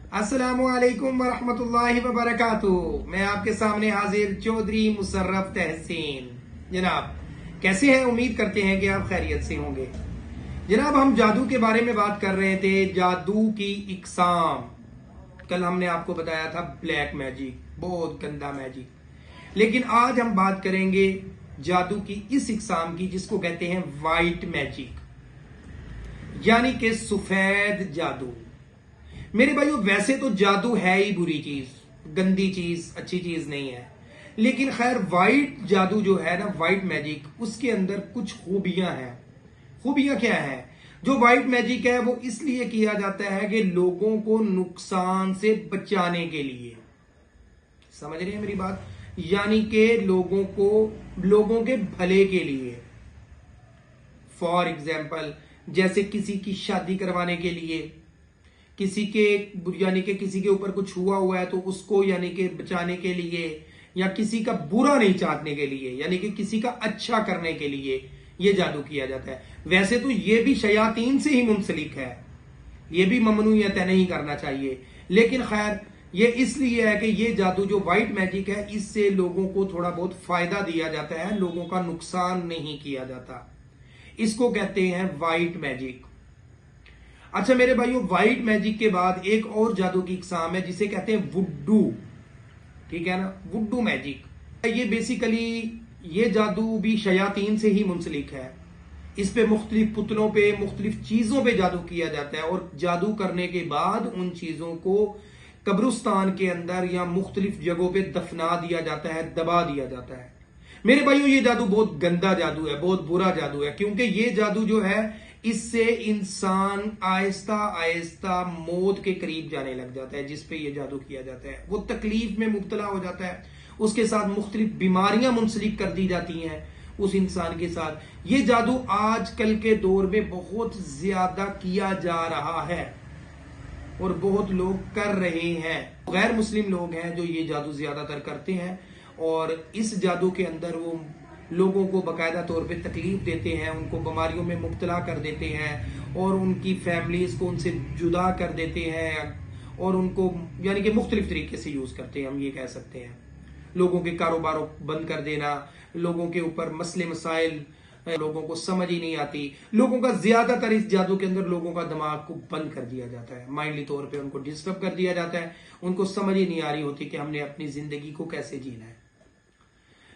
अस्सलामुअलैकुम वरहमतुल्लाहि वबरकातुहू। मैं आपके सामने हाजिर चौधरी मुशर्रफ तहसीन। जनाब कैसे हैं? उम्मीद करते हैं कि आप खैरियत से होंगे। जनाब हम जादू के बारे में बात कर रहे थे, जादू की इकसाम। कल हमने आपको बताया था ब्लैक मैजिक, बहुत गंदा मैजिक। लेकिन आज हम बात करेंगे जादू की इस इकसाम की जिसको कहते हैं वाइट मैजिक, यानी कि सफेद जादू। मेरे भाइयों वैसे तो जादू है ही बुरी चीज, गंदी चीज, अच्छी चीज नहीं है। लेकिन खैर वाइट जादू जो है ना, वाइट मैजिक, उसके अंदर कुछ खूबियां हैं। खूबियां क्या है? जो वाइट मैजिक है वो इसलिए किया जाता है कि लोगों को नुकसान से बचाने के लिए। समझ रहे हैं मेरी बात? यानी कि लोगों के भले के लिए। फॉर एग्जाम्पल, जैसे किसी की शादी करवाने के लिए, किसी के यानी कि किसी के ऊपर कुछ हुआ है तो उसको यानी कि बचाने के लिए, या किसी का बुरा नहीं चाहने के लिए, यानी कि किसी का अच्छा करने के लिए ये जादू किया जाता है। वैसे तो ये भी शयातीन से ही मुंसलिक है, ये भी ममनूयत है, नहीं करना चाहिए। लेकिन खैर ये इसलिए है कि ये जादू जो वाइट मैजिक है, इससे लोगों को थोड़ा बहुत फायदा दिया जाता है, लोगों का नुकसान नहीं किया जाता। इसको कहते हैं वाइट मैजिक। अच्छा मेरे भाइयों, व्हाइट मैजिक के बाद एक और जादू की इकसाम है जिसे कहते हैं वुड्डू। ठीक है ना, वुड्डू मैजिक। ये बेसिकली ये जादू भी शयातीन से ही मुंसलिक है। इस पे मुख्तलिफ पुतलों पे, मुख्तलिफ चीजों पे जादू किया जाता है, और जादू करने के बाद उन चीजों को कब्रिस्तान के अंदर या मुख्तलिफ जगहों पे दफना दिया जाता है, दबा दिया जाता है। मेरे भाइयों ये जादू बहुत गंदा जादू है, बहुत बुरा जादू है, क्योंकि ये जादू जो है इससे इंसान आहिस्ता आहिस्ता मौत के करीब जाने लग जाता है। जिस पे ये जादू किया जाता है वो तकलीफ में मुब्तला हो जाता है, उसके साथ मुख्तलिफ बीमारियां मुंसलिक कर दी जाती हैं उस इंसान के साथ। ये जादू आजकल के दौर में बहुत ज्यादा किया जा रहा है और बहुत लोग कर रहे हैं। गैर मुस्लिम लोग हैं जो ये जादू ज्यादातर करते हैं, और इस जादू के अंदर वो लोगों को बाकायदा तौर पे तकलीफ देते हैं, उनको बीमारियों में मुब्तला कर देते हैं, और उनकी फैमिलीज को उनसे जुदा कर देते हैं, और उनको यानी कि मुख्तलिफ तरीके से यूज करते हैं। हम ये कह सकते हैं लोगों के कारोबार बंद कर देना, लोगों के ऊपर मसले मसाइल लोगों को समझ ही नहीं आती। लोगों का ज्यादातर इस जादू के अंदर लोगों का दिमाग को बंद कर दिया जाता है, माइंडली तौर पे उनको डिस्टर्ब कर दिया जाता है। उनको समझ ही नहीं आ रही होती कि हमने अपनी जिंदगी को कैसे जीना है।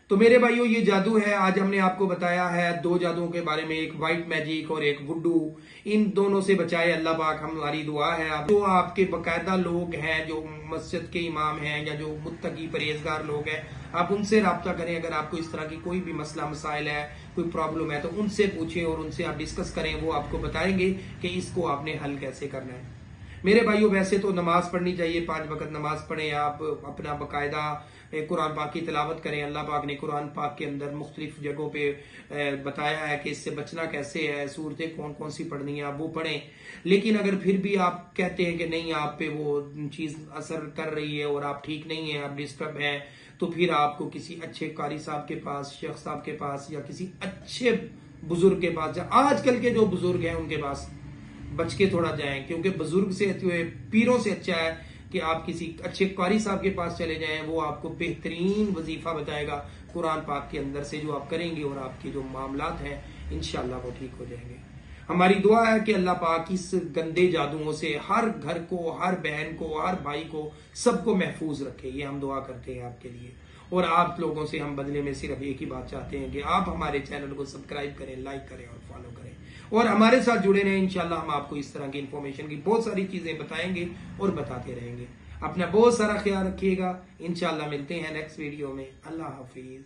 तो मेरे भाइयों ये जादू है। आज हमने आपको बताया है दो जादुओं के बारे में, एक वाइट मैजिक और एक वुड्डू। इन दोनों से बचाए अल्लाह पाक, हमारी दुआ है। आप जो आपके बाकायदा लोग हैं, जो मस्जिद के इमाम हैं या जो मुत्तकी परहेजगार लोग हैं, आप उनसे राब्ता करें। अगर आपको इस तरह की कोई भी मसला मसाइल है, कोई प्रॉब्लम है, तो उनसे पूछें और उनसे आप डिस्कस करें। वो आपको बताएंगे कि इसको आपने हल कैसे करना है। मेरे भाइयों वैसे तो नमाज पढ़नी चाहिए, 5 वक्त नमाज पढ़ें, आप अपना बाकायदा कुरान पाक की तिलावत करें। अल्लाह पाक ने कुरान पाक के अंदर मुख्तलिफ जगहों पे बताया है कि इससे बचना कैसे है, सूरतें कौन कौन सी पढ़नी है, आप वो पढ़ें। लेकिन अगर फिर भी आप कहते हैं कि नहीं आप पे वो चीज असर कर रही है और आप ठीक नहीं है, आप डिस्टर्ब हैं, तो फिर आपको किसी अच्छे कारी साहब के पास, शेख साहब के पास, या किसी अच्छे बुजुर्ग के पास, आजकल के जो बुजुर्ग हैं उनके पास बच के थोड़ा जाएं, क्योंकि बुजुर्ग से, पीरों से अच्छा है कि आप किसी अच्छे कारी साहब के पास चले जाएं। वो आपको बेहतरीन वजीफा बताएगा कुरान पाक के अंदर से, जो आप करेंगे और आपके जो मामलात हैं इंशाल्लाह वो ठीक हो जाएंगे। हमारी दुआ है कि अल्लाह पाक इस गंदे जादुओं से हर घर को, हर बहन को, हर भाई को, सबको महफूज रखे। ये हम दुआ करते हैं आपके लिए। और आप लोगों से हम बदले में सिर्फ एक ही बात चाहते हैं कि आप हमारे चैनल को सब्सक्राइब करें, लाइक करें और फॉलो करें, और हमारे साथ जुड़े रहें। इंशाल्लाह हम आपको इस तरह की इंफॉर्मेशन की बहुत सारी चीजें बताएंगे और बताते रहेंगे। अपना बहुत सारा ख्याल रखिएगा। इंशाल्लाह मिलते हैं नेक्स्ट वीडियो में। अल्लाह हाफिज।